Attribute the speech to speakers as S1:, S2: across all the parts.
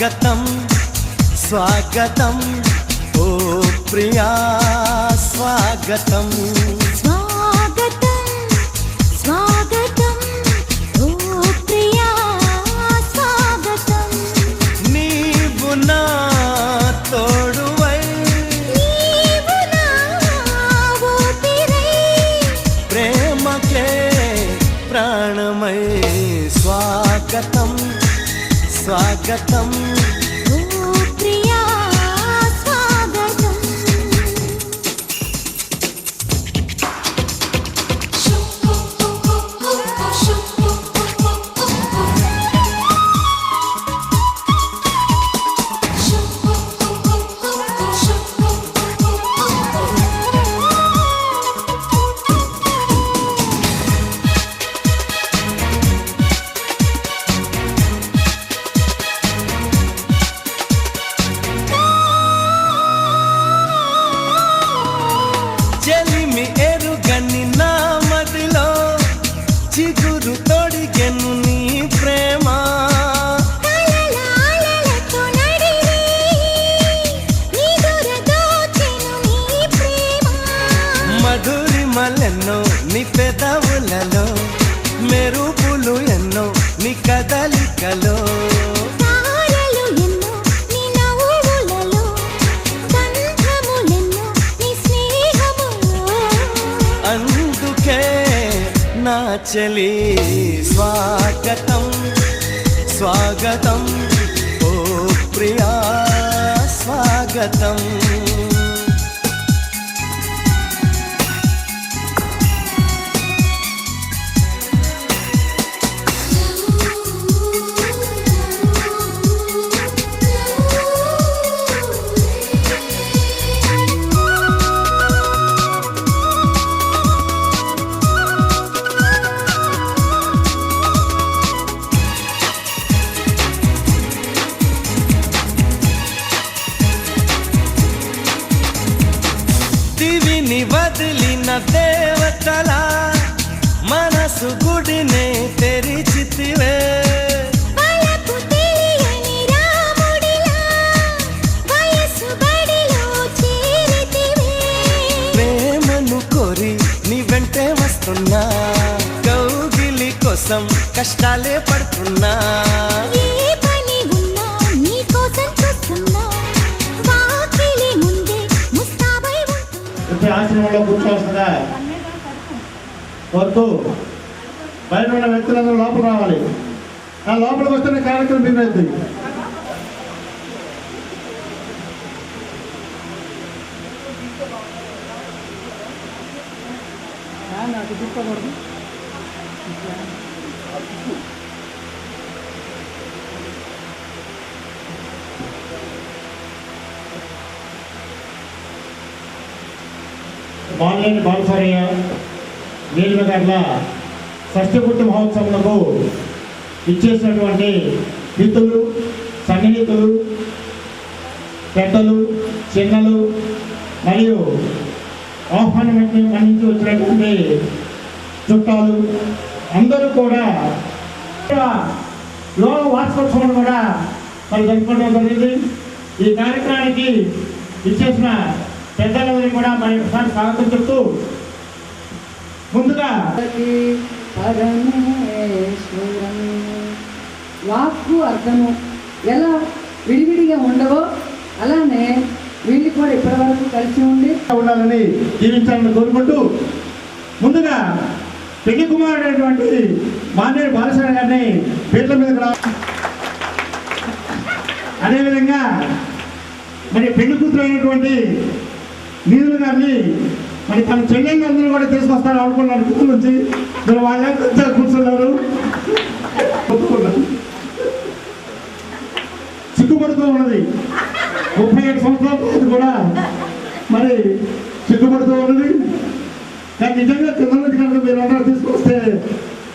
S1: స్వాగతం స్వాగతం ఓ ప్రియా స్వాగతం
S2: స్వాగతం స్వాగతం ఓ ప్రియా స్వాగతం
S1: నీవు నా తోడువై
S2: నీవు నా ఊపిరై
S1: ప్రేమకే ప్రాణమై స్వాగతం స్వాగతం
S2: ఓ ప్రియా స్వాగతం
S1: చెలిమి ఎరుగని నా మదిలో చిగురు తొడిగెను నీ ప్రేమ
S2: కలలాలలతో నడిరి నిదుర దోచెను నీ ప్రేమ
S1: మధురిమలెన్నో నీ పెదవులలో మెరుపులు ఎన్నో నీ కదలికలో
S2: తారలు ఎన్నో నీ నవ్వులలో గంధములెన్నో నీ స్నేహములో
S1: అందుకే నా చెలి స్వాగతం స్వాగతం ఓ ప్రియా స్వాగతం దివిని వదిలిన దేవతల మనసు గుడినే తెరిచితివే
S2: వలపు తెలియని రాముడిలా వయసు బడిలో చేరితివే
S1: ప్రేమను కోరి నీ వెంటే వస్తున్నా కౌగిలి కోసం కష్టాలే పడుతున్నా
S2: ఏ పని ఉన్నా నీ కోసం చూస్తున్నా వాకిలి ముందే ముస్తాబై ఉంటున్నా
S3: ఆశ్రమంలో కూర్చోవలసిందా వద్దు బయట ఉన్న వ్యక్తులందరూ లోపల రావాలి ఆ లోపలికి వస్తేనే కార్యక్రమం బిగినైంది బాలనేని బాలసారయ్య నీలిమ గార్ల షష్ఠపూర్తి మహోత్సవంలో ఇచ్చేసినటువంటి మిత్రులు సన్నిహితులు పెద్దలు చిన్నలు మరియు ఆహ్వానం మన్నించి వచ్చినటువంటి చుట్టాలు అందరూ కూడా లోక వార్షికోత్సవం కూడా మరి జరుపుకోవడం జరిగింది. ఈ కార్యక్రమానికి ఇచ్చేసిన పెద్దలందరినీ కూడా మరి ఒకసారి స్వాగతం చెప్తూ ముందుగా
S4: పరమేశ్వరం వాక్కు అర్థము ఎలా విడివిడిగా ఉండవో అలానే వీళ్ళు కూడా ఇప్పటివరకు కలిసి ఉండి
S3: ఉండాలని జీవించాలని కోరుకుంటూ ముందుగా పెళ్లి కుమారుడైనటువంటి మానేరు బాలసారి గారిని పీటల మీదకి రా అదేవిధంగా మరి పెళ్లి కూతురు అయినటువంటి నీరుల గారిని మరి తన చెల్లెళ్ళందరూ కూడా తీసుకొస్తారు అనుకున్నారు కూతురు నుంచి మరి వాళ్ళంతా కూర్చున్నారు సిగ్గుపడుతూ ఉన్నది 37 సంవత్సరాల తర్వాత కూడా మరి సిగ్గుపడుతూ ఉన్నది. కానీ నిజంగా కింద నుంచి కనుక మీరందరూ తీసుకొస్తే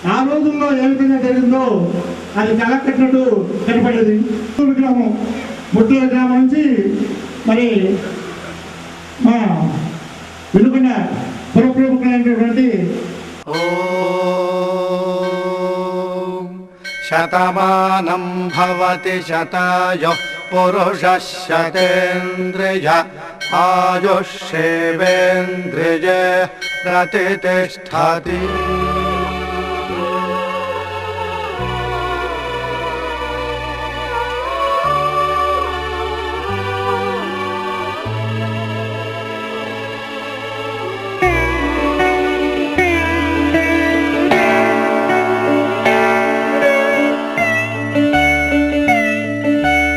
S3: ఆ రోజుల్లో ఏ విధంగా జరిగిందో అది కళ కట్టినట్టు కనపడేది. గ్రామం ముట్ల గ్రామం నుంచి మరి మా వెనుకొండ పురప్రముఖులైనటువంటి
S5: శతమానం భవతి శతాయుః పురుషः శతేంద్రియ ఆయుష్యేవేంద్రియే ప్రతిష్టతి.